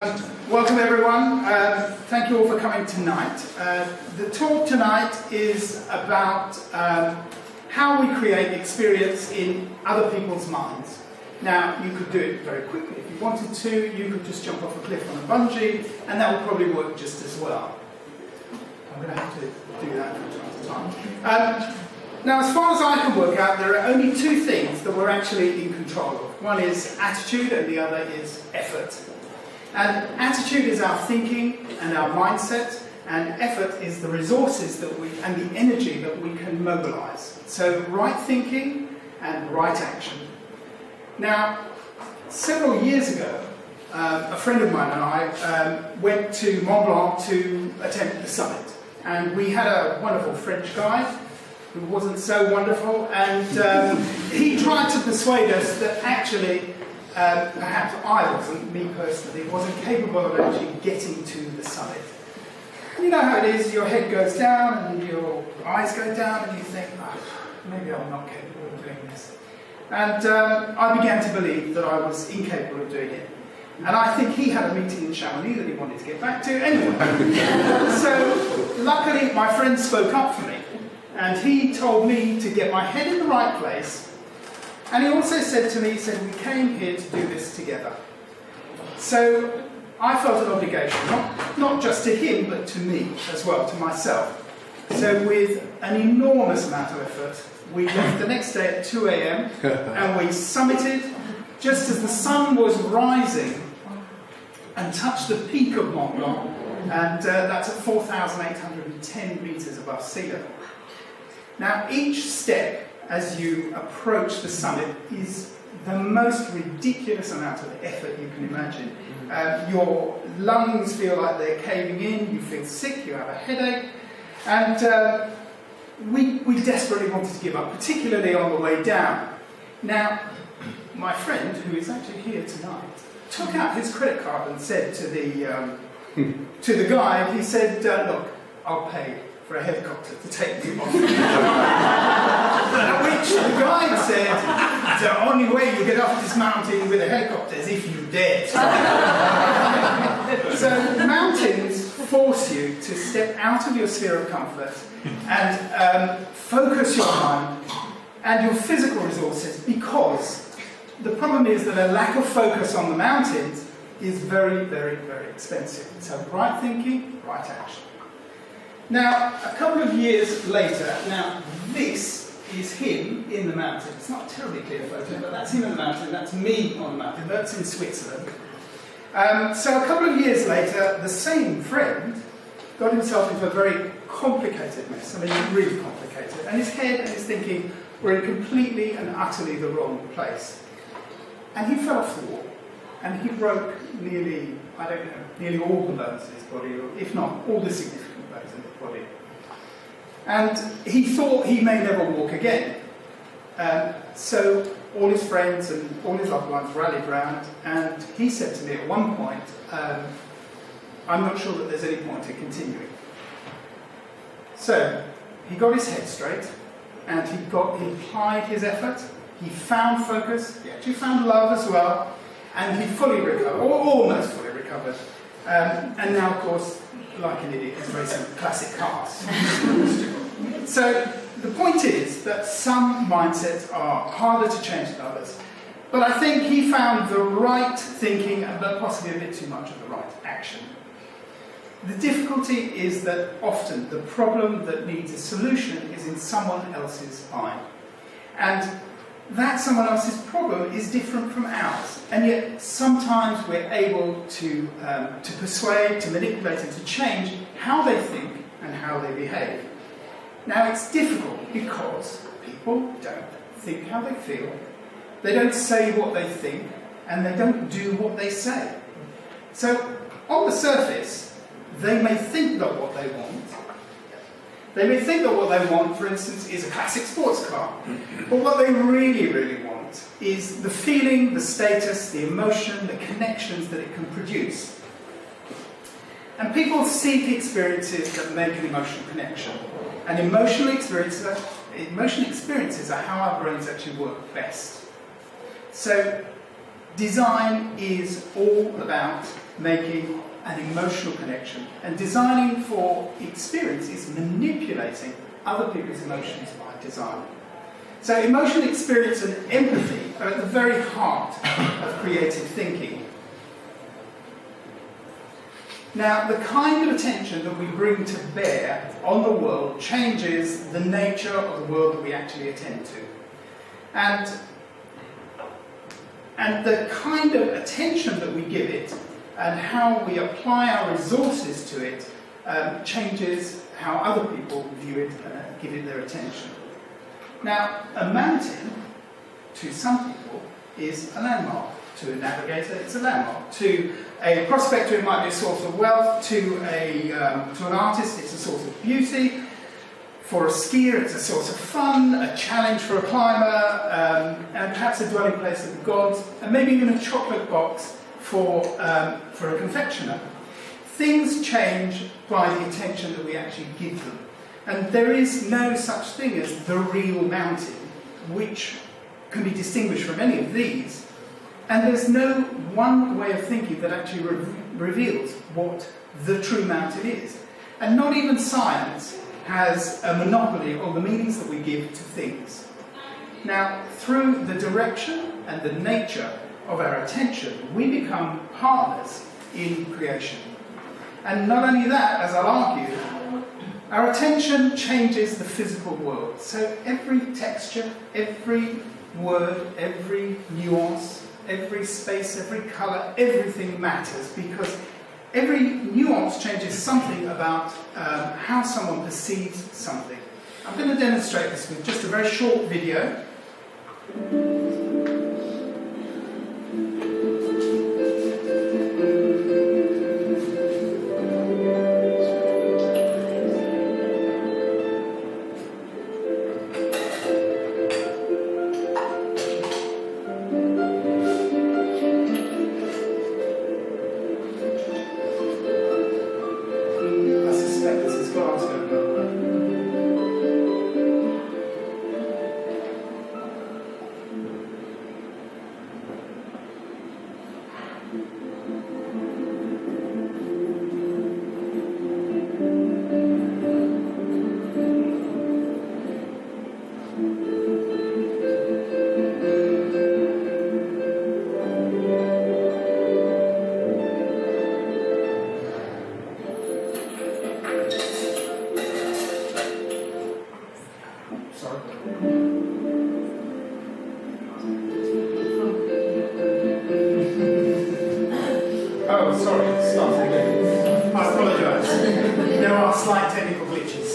Welcome everyone. Thank you all for coming tonight. The talk tonight is about how we create experience in other people's minds. Now, you could do it very quickly if you wanted to. You could just jump off a cliff on a bungee, and that would probably work just as well. I'm going to have to do that from time to time. Now, as far as I can work out, there are only two things that we're actually in control of. One is attitude, and the other is effort. And attitude is our thinking and our mindset, and effort is the resources that and the energy that we can mobilize. So right thinking and right action. Now, several years ago, a friend of mine and I went to Mont Blanc to attempt the summit. And we had a wonderful French guide who wasn't so wonderful, and he tried to persuade us that actually perhaps I wasn't, me personally, wasn't capable of actually getting to the summit. And you know how it is, your head goes down and your eyes go down and you think, oh, maybe I'm not capable of doing this. And I began to believe that I was incapable of doing it. And I think he had a meeting in Chamonix that he wanted to get back to. Anyway, so luckily my friend spoke up for me, and he told me to get my head in the right place. And he also said to me, he said, we came here to do this together. So I felt an obligation, not just to him, but to me as well, to myself. So with an enormous amount of effort, we left the next day at 2 a.m. and we summited just as the sun was rising and touched the peak of Mont Blanc, and that's at 4,810 meters above sea level. Now each step as you approach the summit is the most ridiculous amount of effort you can imagine. Your lungs feel like they're caving in, you feel sick, you have a headache, and we desperately wanted to give up, particularly on the way down. Now, my friend, who is actually here tonight, took out his credit card and said to the guide, he said, look, I'll pay for a helicopter to take me off. At which the guide said, the only way you get off this mountain with a helicopter is if you dare. So mountains force you to step out of your sphere of comfort and focus your mind and your physical resources, because the problem is that a lack of focus on the mountains is very, very, very expensive. So right thinking, right action. Now, a couple of years later, now this is him in the mountain. It's not a terribly clear photo, but that's him in the mountain, that's me on the mountain, that's in Switzerland. So a couple of years later, the same friend got himself into a very complicated mess. I mean, really complicated. And his head and his thinking were in completely and utterly the wrong place. And he fell off the wall. And he broke nearly, I don't know, nearly all the bones in his body, or if not all the significant bones in his body. And he thought he may never walk again. So all his friends and all his loved ones rallied round, and he said to me at one point, I'm not sure that there's any point in continuing. So he got his head straight, and he applied his effort, he found focus, he actually found love as well, and he fully recovered, or almost fully recovered. And now, of course, like an idiot, he's racing classic cars. So the point is that some mindsets are harder to change than others. But I think he found the right thinking, but possibly a bit too much of the right action. The difficulty is that often the problem that needs a solution is in someone else's mind. And that someone else's problem is different from ours. And yet sometimes we're able to persuade, to manipulate, and to change how they think and how they behave. Now it's difficult because people don't think how they feel, they don't say what they think, and they don't do what they say. So on the surface, they may think that what they want. They may think that what they want, for instance, is a classic sports car. But what they really, really want is the feeling, the status, the emotion, the connections that it can produce. And people seek experiences that make an emotional connection. And emotional experiences are how our brains actually work best. So design is all about making an emotional connection. And designing for experience is manipulating other people's emotions by design. So emotional experience and empathy are at the very heart of creative thinking. Now, the kind of attention that we bring to bear on the world changes the nature of the world that we actually attend to. And the kind of attention that we give it and how we apply our resources to it changes how other people view it and give it their attention. Now, a mountain, to some people, is a landmark. To a navigator, it's a landmark. To a prospector, it might be a source of wealth. To an artist, it's a source of beauty. For a skier, it's a source of fun, a challenge for a climber, and perhaps a dwelling place of the gods, and maybe even a chocolate box for a confectioner. Things change by the attention that we actually give them. And there is no such thing as the real mountain, which can be distinguished from any of these. And there's no one way of thinking that actually reveals what the true mountain is. And not even science has a monopoly on the meanings that we give to things. Now, through the direction and the nature of our attention, we become partners in creation. And not only that, as I'll argue, our attention changes the physical world. So every texture, every word, every nuance, every space, every colour, everything matters, because every nuance changes something about how someone perceives something. I'm going to demonstrate this with just a very short video. Oh, sorry, start again. I apologise. There are slight technical glitches.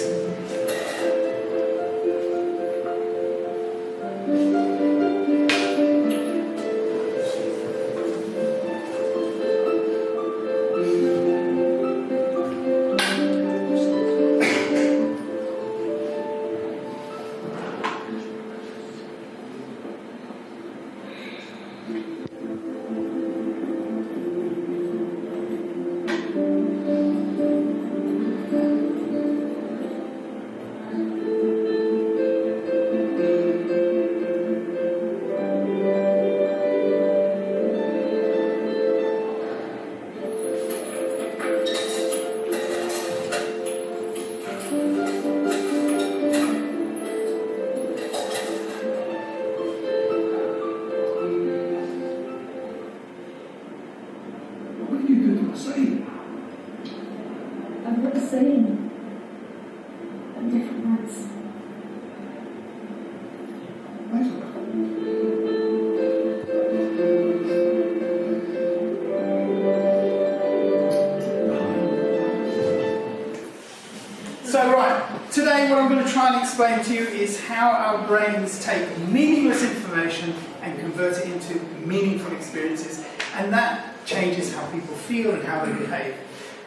Today what I'm going to try and explain to you is how our brains take meaningless information and convert it into meaningful experiences, and that changes how people feel and how they behave.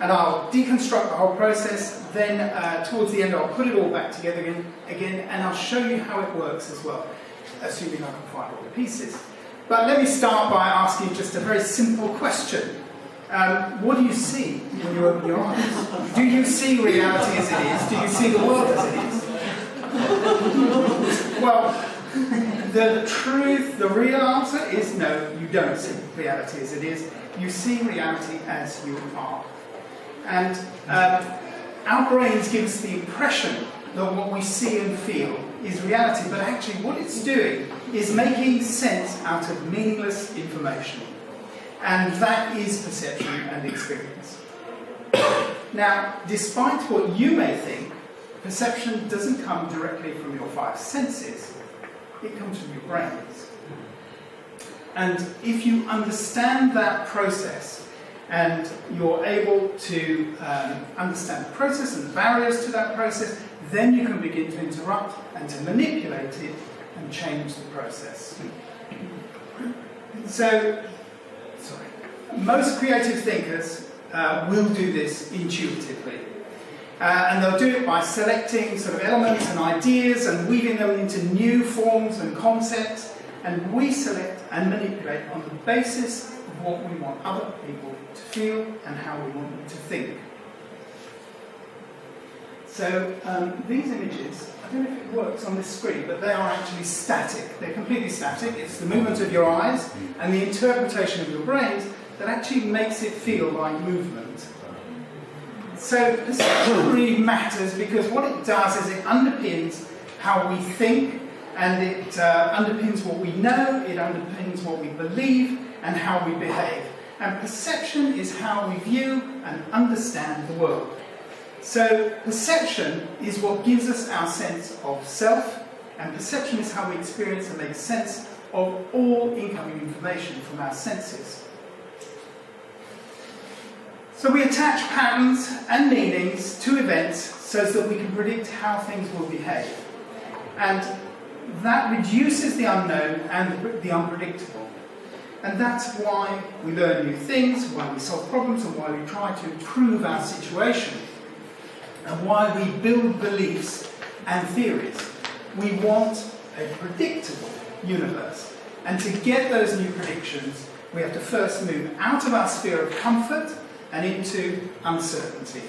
And I'll deconstruct the whole process, then towards the end I'll put it all back together again, and I'll show you how it works as well, assuming I can find all the pieces. But let me start by asking just a very simple question. What do you see when you open your eyes? Do you see reality as it is? Do you see the world as it is? Well, The truth, the real answer is no, you don't see reality as it is. You see reality as you are. And our brains give us the impression that what we see and feel is reality, but actually what it's doing is making sense out of meaningless information. And that is perception and experience. Now, despite what you may think, perception doesn't come directly from your five senses. It comes from your brains. And if you understand that process, and you're able to understand the process and the barriers to that process, then you can begin to interrupt and to manipulate it and change the process. So, most creative thinkers will do this intuitively. And they'll do it by selecting sort of elements and ideas and weaving them into new forms and concepts. And we select and manipulate on the basis of what we want other people to feel and how we want them to think. So these images, I don't know if it works on this screen, but they are actually static. They're completely static. It's the movement of your eyes and the interpretation of your brains that actually makes it feel like movement. So perception really matters because what it does is it underpins how we think, and it underpins what we know, it underpins what we believe, and how we behave. And perception is how we view and understand the world. So perception is what gives us our sense of self, and perception is how we experience and make sense of all incoming information from our senses. So we attach patterns and meanings to events so that we can predict how things will behave. And that reduces the unknown and the unpredictable. And that's why we learn new things, why we solve problems, and why we try to improve our situation. And why we build beliefs and theories. We want a predictable universe. And to get those new predictions, we have to first move out of our sphere of comfort and into uncertainty.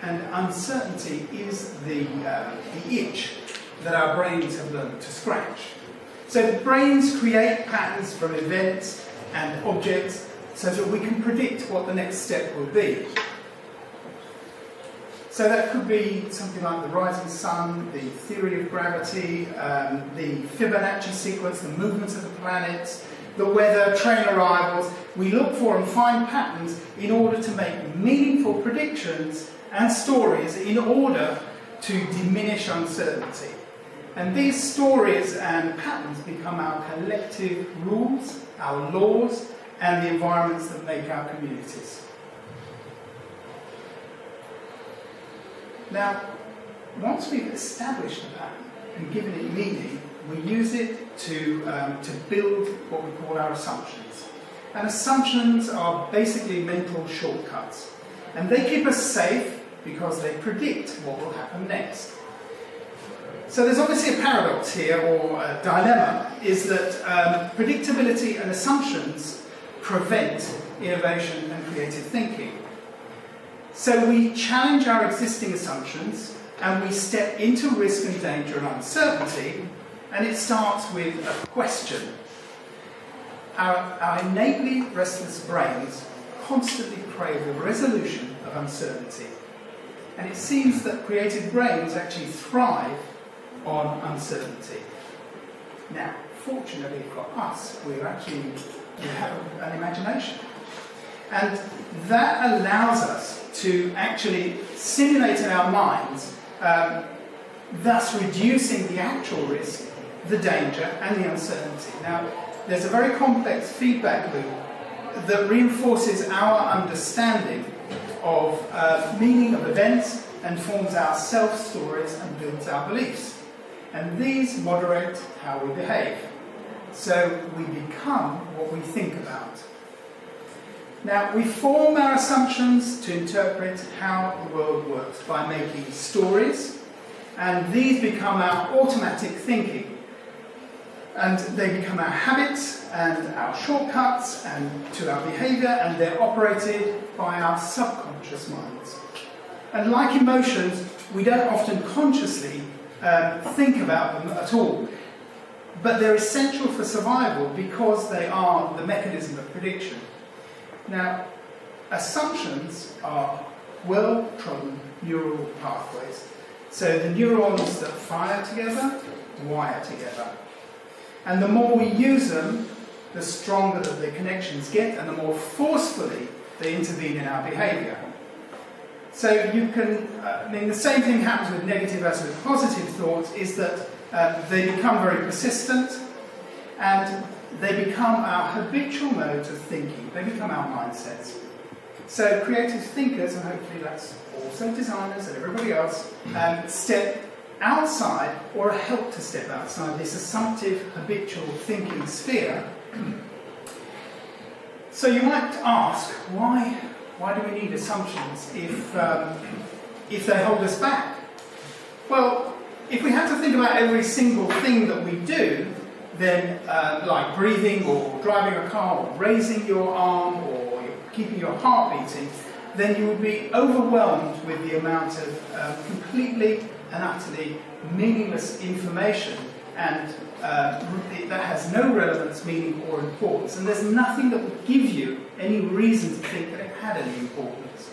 And uncertainty is the itch that our brains have learned to scratch. So the brains create patterns from events and objects so that we can predict what the next step will be. So that could be something like the rising sun, the theory of gravity, the Fibonacci sequence, the movements of the planets, the weather, train arrivals. We look for and find patterns in order to make meaningful predictions and stories in order to diminish uncertainty. And these stories and patterns become our collective rules, our laws, and the environments that make our communities. Now, once we've established a pattern and given it meaning, we use it to build what we call our assumptions. And assumptions are basically mental shortcuts. And they keep us safe because they predict what will happen next. So there's obviously a paradox here, or a dilemma, is that predictability and assumptions prevent innovation and creative thinking. So we challenge our existing assumptions and we step into risk and danger and uncertainty, and it starts with a question. Our innately restless brains constantly crave the resolution of uncertainty. And it seems that creative brains actually thrive on uncertainty. Now, fortunately for us, we have an imagination. And that allows us to actually simulate in our minds, thus reducing the actual risk, the danger, and the uncertainty. Now, there's a very complex feedback loop that reinforces our understanding of meaning of events and forms our self-stories and builds our beliefs. And these moderate how we behave. So we become what we think about. Now, we form our assumptions to interpret how the world works by making stories, and these become our automatic thinking. And they become our habits and our shortcuts and to our behaviour, and they're operated by our subconscious minds. And like emotions, we don't often consciously think about them at all. But they're essential for survival because they are the mechanism of prediction. Now, assumptions are well-trodden neural pathways. So the neurons that fire together, wire together. And the more we use them, the stronger the connections get and the more forcefully they intervene in our behaviour. So you can, the same thing happens with negative as with positive thoughts, is that they become very persistent and they become our habitual modes of thinking. They become our mindsets. So creative thinkers, and hopefully that's also designers and everybody else, step outside or are helped to step outside this assumptive, habitual thinking sphere. So you might ask, why do we need assumptions if they hold us back? Well, if we had to think about every single thing that we do, then like breathing or driving a car or raising your arm or keeping your heart beating, then you would be overwhelmed with the amount of completely and utterly meaningless information and that has no relevance, meaning or importance. And there's nothing that would give you any reason to think that it had any importance.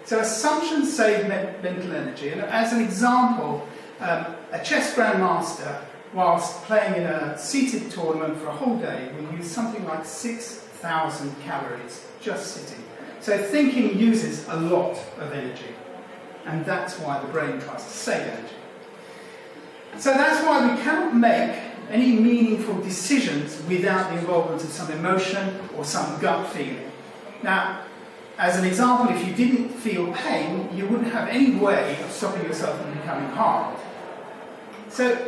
So assumptions save mental energy. And as an example, a chess grandmaster, whilst playing in a seated tournament for a whole day, will use something like 6,000 calories just sitting. So thinking uses a lot of energy. And that's why the brain tries to save energy. So that's why we cannot make any meaningful decisions without the involvement of some emotion or some gut feeling. Now, as an example, if you didn't feel pain, you wouldn't have any way of stopping yourself from becoming harmed. So,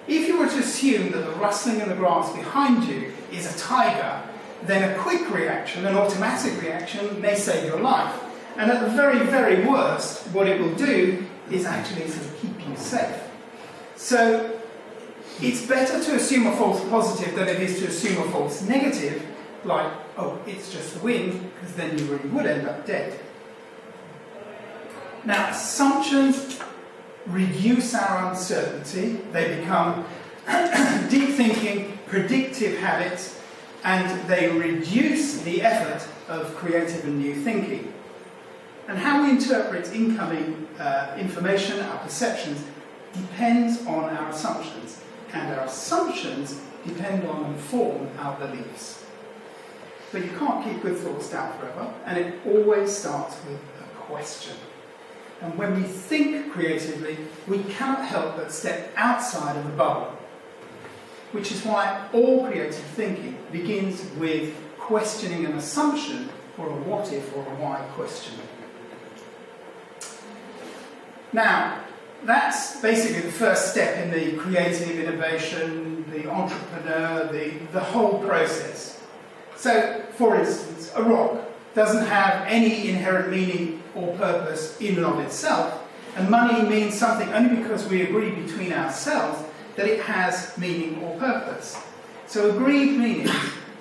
if you were to assume that the rustling in the grass behind you is a tiger, then a quick reaction, an automatic reaction, may save your life. And at the very, very worst, what it will do is actually sort of keep you safe. So, it's better to assume a false positive than it is to assume a false negative, like, oh, it's just the wind, because then you really would end up dead. Now, assumptions reduce our uncertainty. They become deep thinking, predictive habits, and they reduce the effort of creative and new thinking. And how we interpret incoming information, our perceptions, depends on our assumptions. And our assumptions depend on and form our beliefs. But you can't keep good thoughts down forever, and it always starts with a question. And when we think creatively, we cannot help but step outside of the bubble. Which is why all creative thinking begins with questioning an assumption or a what if or a why question. Now, that's basically the first step in the creative innovation, the entrepreneur, the whole process. So, for instance, a rock doesn't have any inherent meaning or purpose in and of itself, and money means something only because we agree between ourselves that it has meaning or purpose. So agreed meanings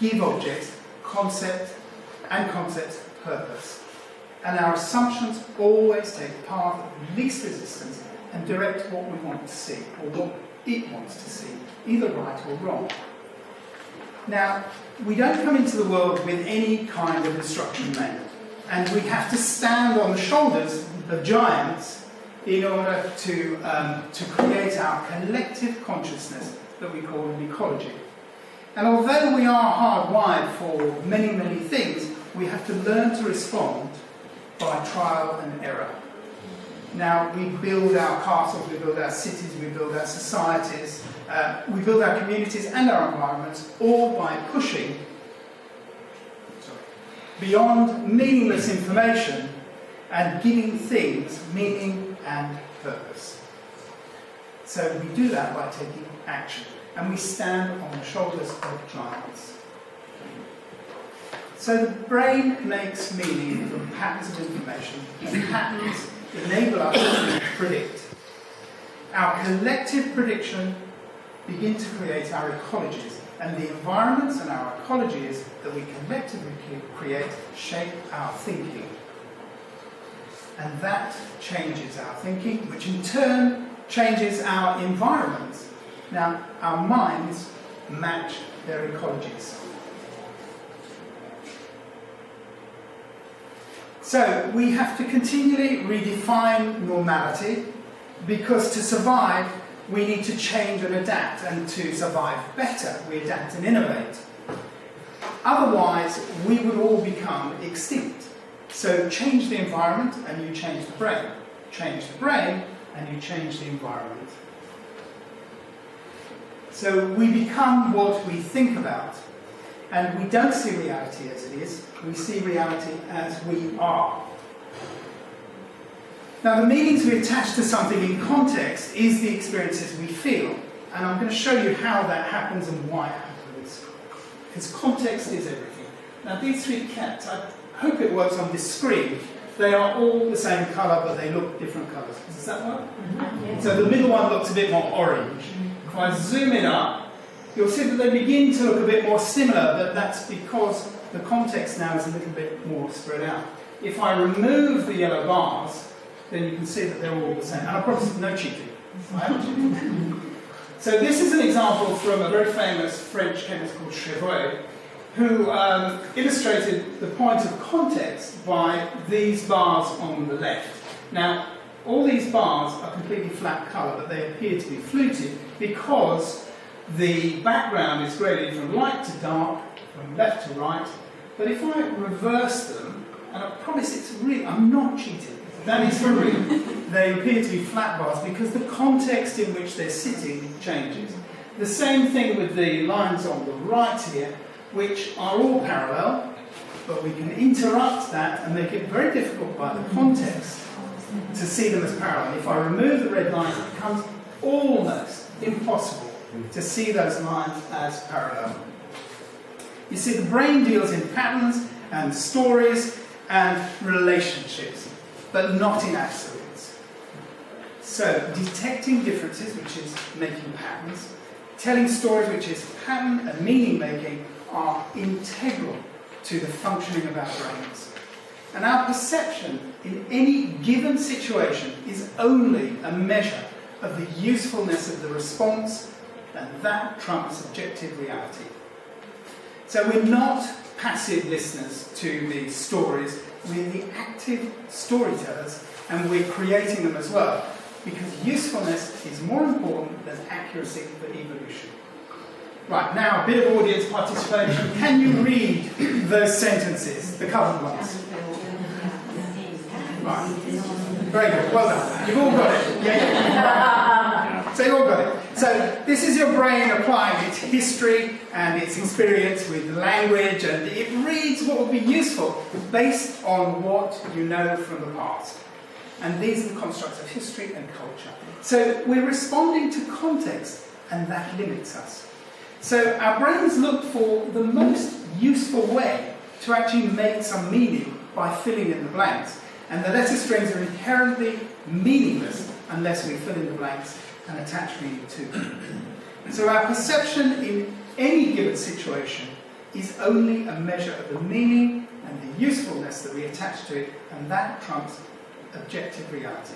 give objects concept and concept purpose. And our assumptions always take the path of least resistance and direct what we want to see, or what it wants to see, either right or wrong. Now, we don't come into the world with any kind of instruction manual, and we have to stand on the shoulders of giants in order to create our collective consciousness that we call an ecology. And although we are hardwired for many, many things, we have to learn to respond by trial and error. Now, we build our castles, we build our cities, we build our societies, we build our communities and our environments, all by pushing beyond meaningless information and giving things meaning and purpose. So we do that by taking action, and we stand on the shoulders of giants. So the brain makes meaning from patterns of information, and patterns enable us to predict. Our collective prediction begin to create our ecologies, and the environments and our ecologies that we collectively create shape our thinking. And that changes our thinking, which in turn changes our environment. Now, our minds match their ecologies. So, we have to continually redefine normality, because to survive, we need to change and adapt, and to survive better, we adapt and innovate. Otherwise, we would all become extinct. So change the environment and you change the brain. Change the brain and you change the environment. So we become what we think about. And we don't see reality as it is, we see reality as we are. Now, the meanings we attach to something in context is the experiences we feel. And I'm going to show you how that happens and why it happens. Because context is everything. Now, these three cats, I hope it works on this screen. They are all the same colour, but they look different colours. Does that work? Mm-hmm. So the middle one looks a bit more orange. If I zoom it up, you'll see that they begin to look a bit more similar, but that's because the context now is a little bit more spread out. If I remove the yellow bars, then you can see that they're all the same. And I promise no cheating. I haven't cheated. So this is an example from a very famous French chemist called Chevrolet, who illustrated the point of context by these bars on the left. Now, all these bars are completely flat colour, but they appear to be fluted because the background is graded from light to dark, from left to right. But if I reverse them, and I promise it's real, I'm not cheating, that is for real, they appear to be flat bars because the context in which they're sitting changes. The same thing with the lines on the right here, which are all parallel, but we can interrupt that and make it very difficult by the context to see them as parallel. If I remove the red lines, it becomes almost impossible to see those lines as parallel. You see, the brain deals in patterns and stories and relationships, but not in absolutes. So, detecting differences, which is making patterns, telling stories, which is pattern and meaning making, are integral to the functioning of our brains. And our perception in any given situation is only a measure of the usefulness of the response, and that trumps objective reality. So we're not passive listeners to these stories, we're the active storytellers, and we're creating them as well, because usefulness is more important than accuracy for evolution. Right, now a bit of audience participation. Can you read those sentences, the covered ones? Right, very good, well done. You've all got it. Yeah. So you've all got it. So this is your brain applying its history and its experience with language, and it reads what would be useful based on what you know from the past. And these are the constructs of history and culture. So we're responding to context, and that limits us. So our brains look for the most useful way to actually make some meaning by filling in the blanks. And the letter strings are inherently meaningless unless we fill in the blanks and attach meaning to them. So our perception in any given situation is only a measure of the meaning and the usefulness that we attach to it, and that trumps objective reality.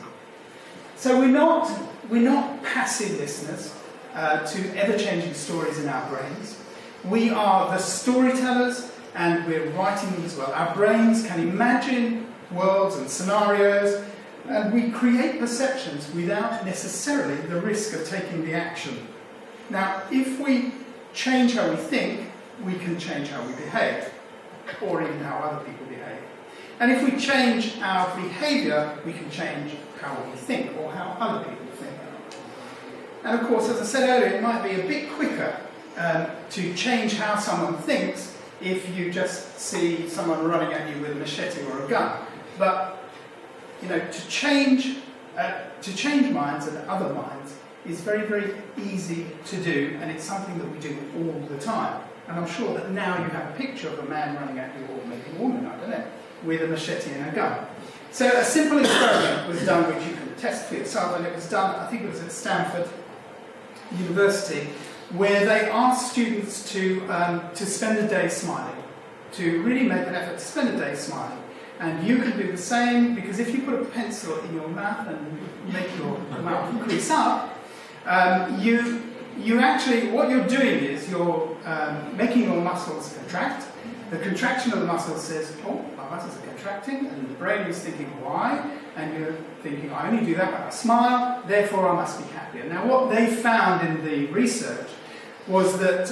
So we're not passive listeners to ever-changing stories in our brains. We are the storytellers, and we're writing them as well. Our brains can imagine worlds and scenarios, and we create perceptions without necessarily the risk of taking the action. Now, if we change how we think, we can change how we behave, or even how other people behave. And if we change our behaviour, we can change how we think, or how other people think. And of course, as I said earlier, it might be a bit quicker to change how someone thinks if you just see someone running at you with a machete or a gun. But, you know, to change minds and other minds is very, very easy to do, and it's something that we do all the time. And I'm sure that now you have a picture of a man running at you, or maybe a woman, I don't know, with a machete and a gun. So a simple experiment was done, which you can test for yourself, and it was done, I think it was at Stanford University, where they asked students to spend a day smiling, to really make an effort to spend a day smiling. And you can do the same, because if you put a pencil in your mouth and make your mouth crease up, you actually, what you're doing is you're making your muscles contract. The contraction of the muscles says, oh, my muscles are contracting, and the brain is thinking, why? And you're thinking, I only do that when I smile, therefore I must be happier. Now what they found in the research was that,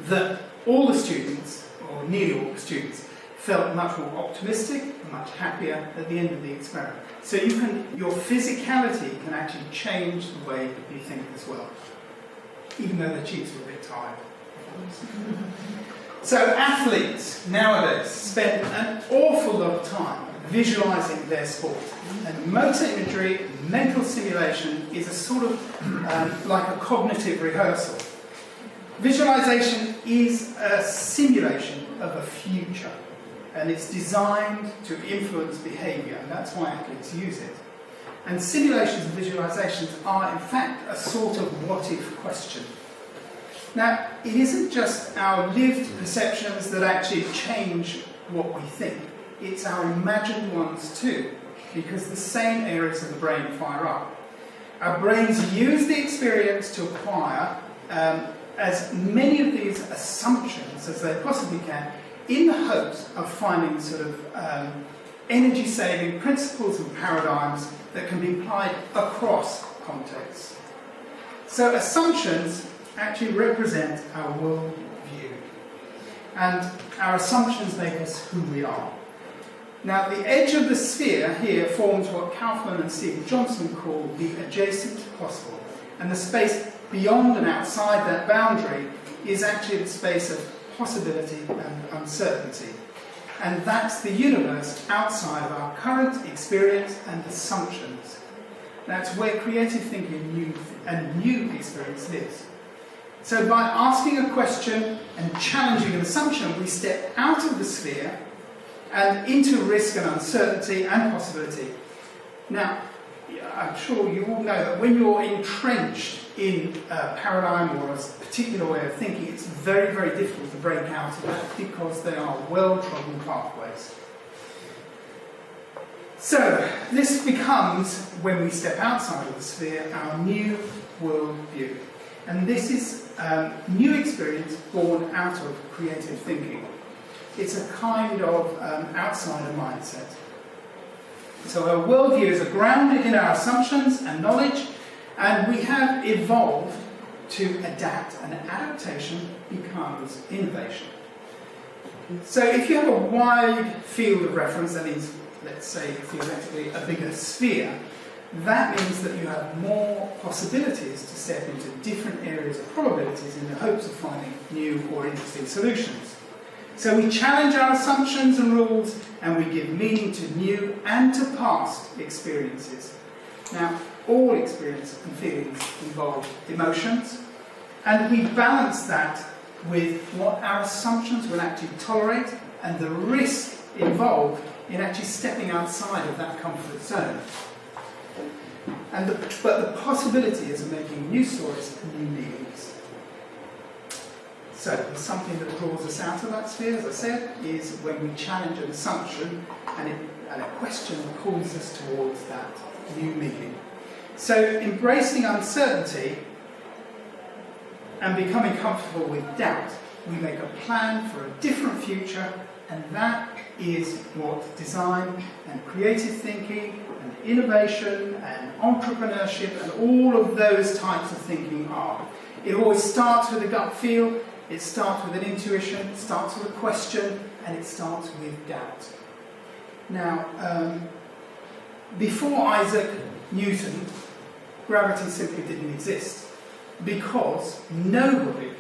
that all the students, or nearly all the students, felt much more optimistic and much happier at the end of the experiment. So your physicality can actually change the way you think as well, even though the cheeks were a bit tired. So athletes nowadays spend an awful lot of time visualizing their sport. And motor imagery, mental simulation is a sort of like a cognitive rehearsal. Visualization is a simulation of a future, and it's designed to influence behavior, and that's why athletes use it. And simulations and visualizations are in fact a sort of what-if question. Now, it isn't just our lived perceptions that actually change what we think, it's our imagined ones too, because the same areas of the brain fire up. Our brains use the experience to acquire as many of these assumptions as they possibly can, in the hopes of finding sort of energy-saving principles and paradigms that can be applied across contexts. So assumptions actually represent our world view, and our assumptions make us who we are. Now, the edge of the sphere here forms what Kaufman and Stephen Johnson call the adjacent possible, and the space beyond and outside that boundary is actually the space of possibility and uncertainty. And that's the universe outside of our current experience and assumptions. That's where creative thinking and new experience lives. So by asking a question and challenging an assumption, we step out of the sphere and into risk and uncertainty and possibility. Now, I'm sure you all know that when you're entrenched in a paradigm or a particular way of thinking, it's very, very difficult to break out of that because they are well-trodden pathways. So, this becomes, when we step outside of the sphere, our new world view. And this is new experience born out of creative thinking. It's a kind of outsider mindset. So our worldviews are grounded in our assumptions and knowledge, and we have evolved to adapt, and adaptation becomes innovation. So if you have a wide field of reference, that means, let's say, theoretically, a bigger sphere, that means that you have more possibilities to step into different areas of probabilities in the hopes of finding new or interesting solutions. So we challenge our assumptions and rules, and we give meaning to new and to past experiences. Now, all experience and feelings involve emotions, and we balance that with what our assumptions will actually tolerate and the risk involved in actually stepping outside of that comfort zone. But the possibility is of making new stories and new meanings. So, something that draws us out of that sphere, as I said, is when we challenge an assumption and a question pulls us towards that new meaning. So, embracing uncertainty and becoming comfortable with doubt, we make a plan for a different future, and that is what design and creative thinking and innovation and entrepreneurship and all of those types of thinking are. It always starts with a gut feel. It starts with an intuition, it starts with a question, and it starts with doubt. Now, before Isaac Newton, gravity simply didn't exist, because nobody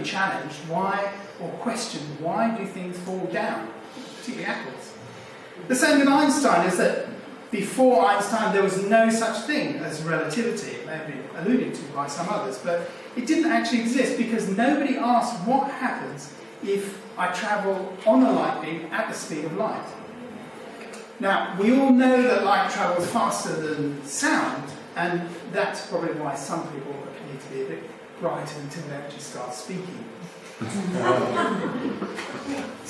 challenged why or questioned why do things fall down, particularly apples. The same with Einstein is that before Einstein there was no such thing as relativity. It may have been alluded to by some others, but it didn't actually exist because nobody asked what happens if I travel on a light beam at the speed of light. Now, we all know that light travels faster than sound, and that's probably why some people need to be a bit brighter until they actually start speaking.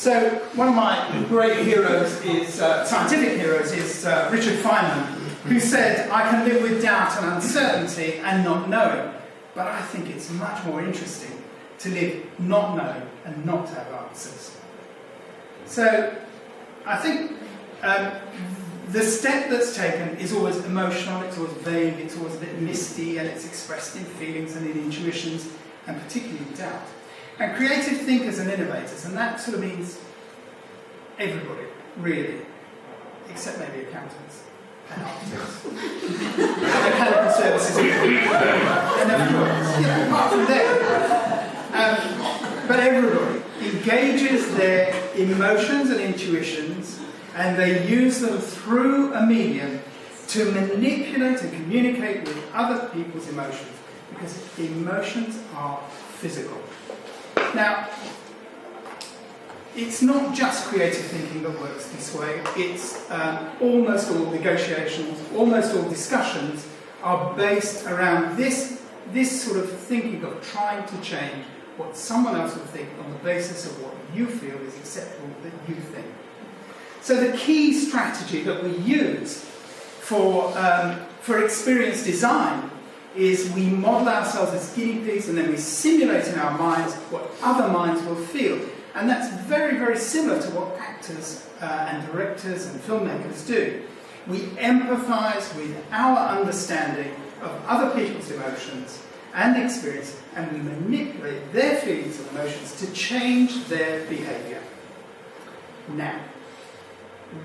So one of my great heroes is, scientific heroes, is Richard Feynman, who said, "I can live with doubt and uncertainty and not knowing, but I think it's much more interesting to live not knowing and not have answers." So I think the step that's taken is always emotional, it's always vague, it's always a bit misty, and it's expressed in feelings and in intuitions, and particularly doubt. And creative thinkers and innovators, and that sort of means everybody, really, except maybe accountants and architects, mechanical services, and everybody, apart from them. But everybody engages their emotions and intuitions, and they use them through a medium to manipulate and communicate with other people's emotions, because emotions are physical. Now, it's not just creative thinking that works this way. It's almost all negotiations, almost all discussions are based around this sort of thinking of trying to change what someone else would think on the basis of what you feel is acceptable that you think. So the key strategy that we use for experience design is we model ourselves as guinea pigs, and then we simulate in our minds what other minds will feel. And that's very, very similar to what actors and directors and filmmakers do. We empathise with our understanding of other people's emotions and experience, and we manipulate their feelings and emotions to change their behaviour. Now,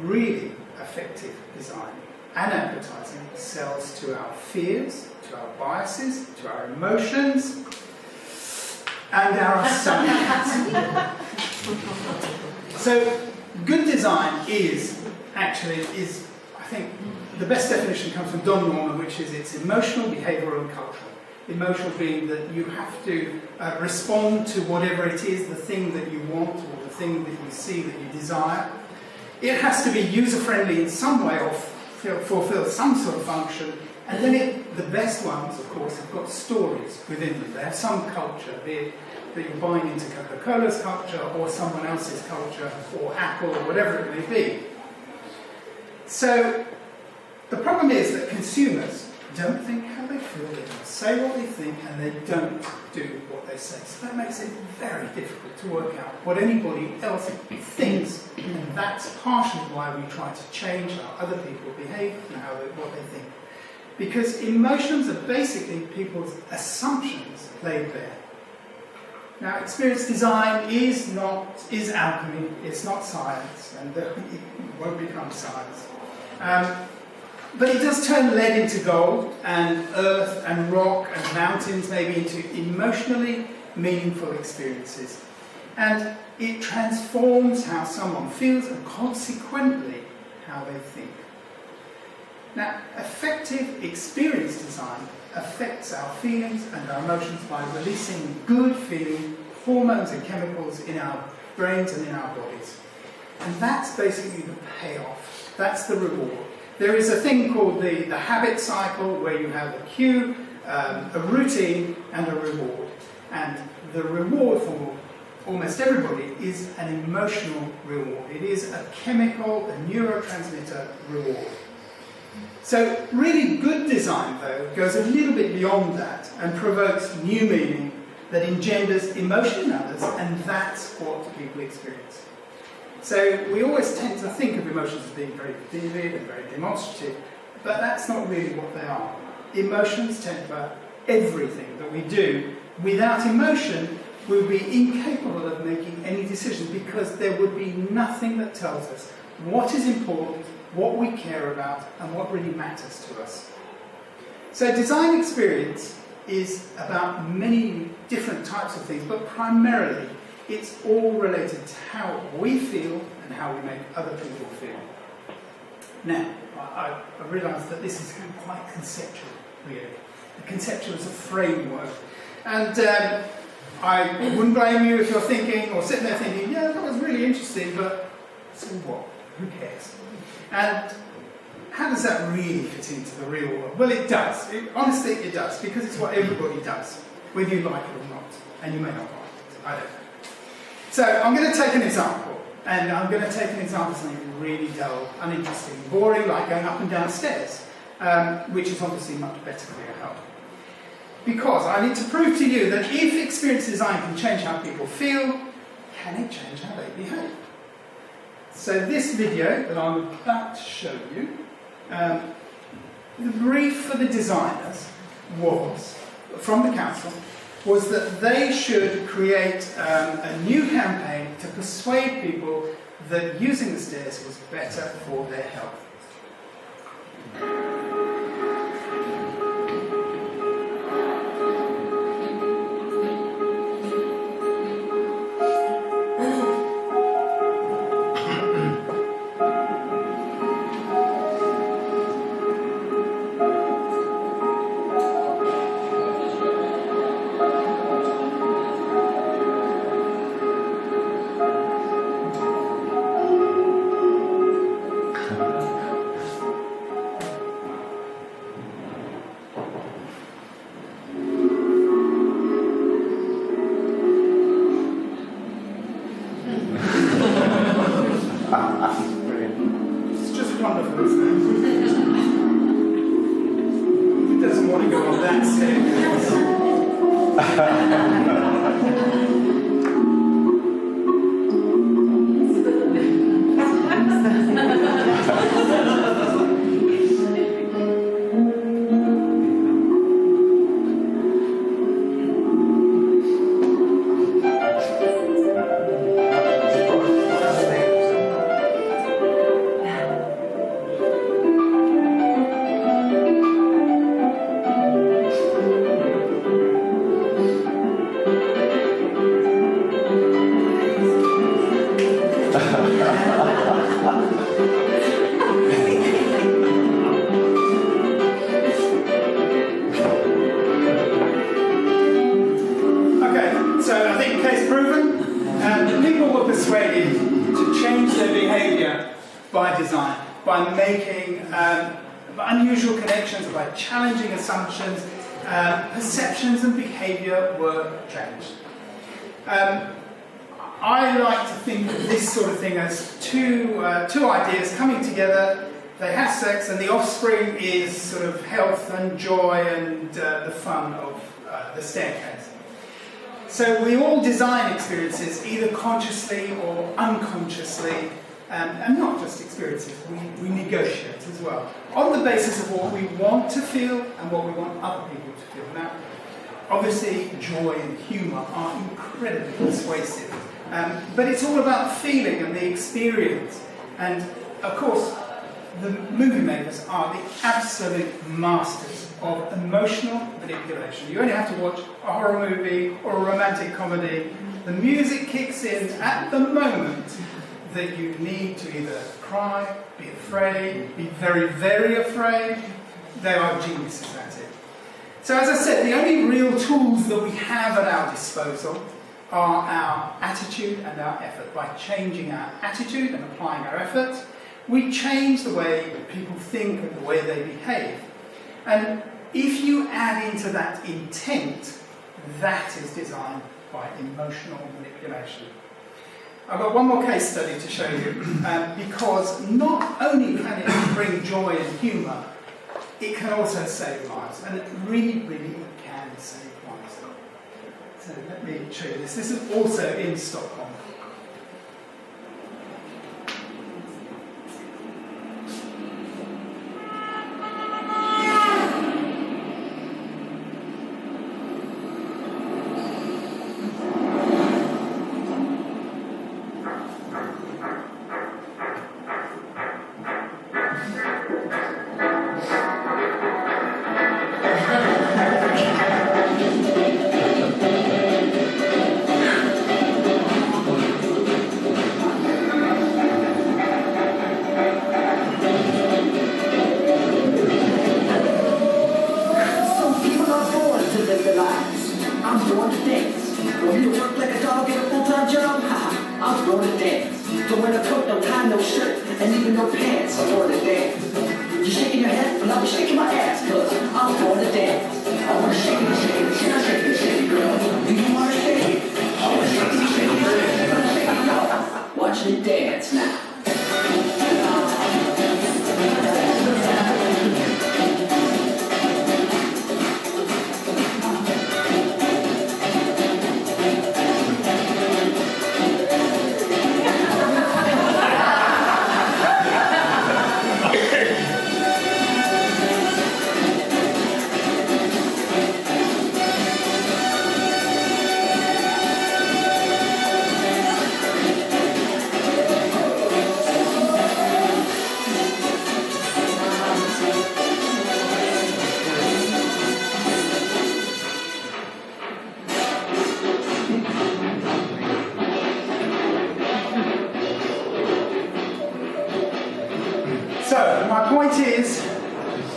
really effective design and advertising sells to our fears, to our biases, to our emotions, and our assumptions. So, good design is, I think, the best definition comes from Don Norman, which is it's emotional, behavioural, and cultural. Emotional being that you have to respond to whatever it is, the thing that you want or the thing that you see that you desire. It has to be user-friendly in some way or fulfill some sort of function. And then the best ones, of course, have got stories within them. They have some culture, be it that you're buying into Coca-Cola's culture or someone else's culture or Apple or whatever it may be. So the problem is that consumers don't think how they feel, they don't say what they think, and they don't do what they say. So that makes it very difficult to work out what anybody else thinks, and that's partially why we try to change how other people behave and what they think. Because emotions are basically people's assumptions laid bare. Now, experience design is alchemy, it's not science, and it won't become science. But it does turn lead into gold, and earth and rock and mountains maybe into emotionally meaningful experiences. And it transforms how someone feels and consequently how they think. Now, effective experience design affects our feelings and our emotions by releasing good feeling hormones and chemicals in our brains and in our bodies. And that's basically the payoff. That's the reward. There is a thing called the habit cycle, where you have a cue, a routine, and a reward. And the reward for almost everybody is an emotional reward. It is a chemical, a neurotransmitter reward. So really good design, though, goes a little bit beyond that and provokes new meaning that engenders emotion in others, and that's what people experience. So we always tend to think of emotions as being very vivid and very demonstrative, but that's not really what they are. Emotions temper everything that we do. Without emotion, we would be incapable of making any decisions, because there would be nothing that tells us what is important, what we care about, and what really matters to us. So design experience is about many different types of things, but primarily it's all related to how we feel and how we make other people feel. Now, I realise that this is quite conceptual, really. Conceptual is a framework. And I wouldn't blame you if you're thinking, or sitting there thinking, yeah, that was really interesting, but so what? Who cares? And how does that really fit into the real world? Well, it does. Honestly, it does, because it's what everybody does, whether you like it or not. And you may not like it. I don't know. So I'm going to take an example. And I'm going to take an example of something really dull, uninteresting, boring, like going up and down stairs, which is obviously much better for your health. Because I need to prove to you that if experience design can change how people feel, can it change how they behave? So this video that I'm about to show you, the brief for the designers was, from the council, was that they should create a new campaign to persuade people that using the stairs was better for their health. It's just wonderful, isn't it? Who doesn't want to go on that staircase? Persuaded to change their behaviour by design, by making unusual connections, by challenging assumptions, perceptions and behaviour were changed. I like to think of this sort of thing as two ideas coming together. They have sex, and the offspring is sort of health and joy and the fun of the staircase. So we all design experiences, either consciously or unconsciously, and not just experiences, we negotiate as well, on the basis of what we want to feel and what we want other people to feel. Now, obviously, joy and humour are incredibly persuasive, but it's all about feeling and the experience. And, of course, the movie makers are the absolute masters of emotional manipulation. You only have to watch a horror movie or a romantic comedy. The music kicks in at the moment that you need to either cry, be afraid, be very, very afraid. They are geniuses at it. So as I said, the only real tools that we have at our disposal are our attitude and our effort. By changing our attitude and applying our effort, we change the way people think and the way they behave. And if you add into that intent, that is designed by emotional manipulation. I've got one more case study to show you, because not only can it bring joy and humour, it can also save lives, and it really, really can save lives. So let me show you this. This is also in Stockholm. Watch should dance now. So, my point is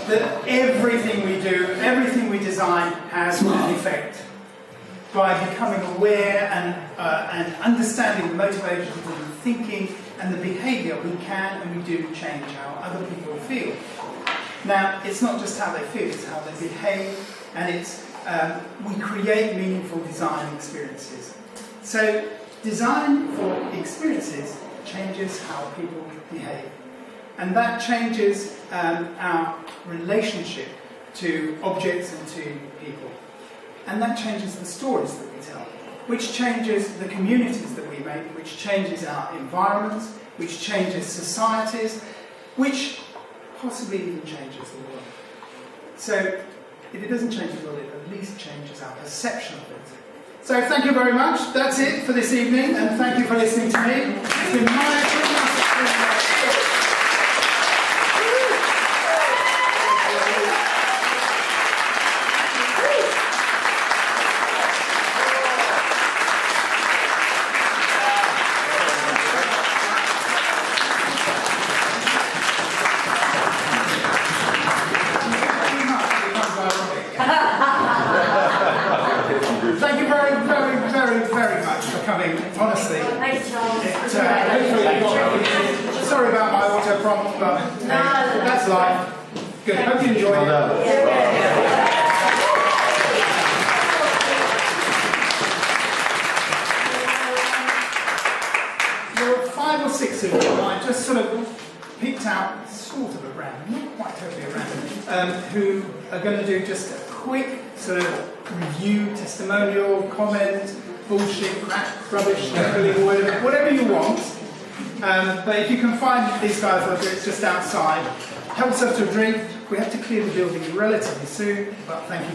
that everything we do, everything we design has an effect. By becoming aware and understanding the motivations and the thinking and the behaviour, we can and we do change how other people feel. Now, it's not just how they feel, it's how they behave, and it's we create meaningful design experiences. So, design for experiences changes how people behave. And that changes our relationship to objects and to people. And that changes the stories that we tell, which changes the communities that we make, which changes our environments, which changes societies, which possibly even changes the world. So, if it doesn't change the world, it at least changes our perception of it. So, thank you very much. That's it for this evening, and thank you for listening to me. It's been my Thank you very, very, very, very much for coming, honestly. Thanks, Charles. Sorry about my auto prompt, but that's life. Good, hope you enjoyed it. There were 5 or 6 of you, I just sort of picked out sort of at random, not quite totally at random, who are going to do just a quick sort of review, testimonial, comment, bullshit, crap, rubbish, whatever you want. But if you can find these guys, it's just outside. Help yourself to a drink. We have to clear the building relatively soon, but thank you.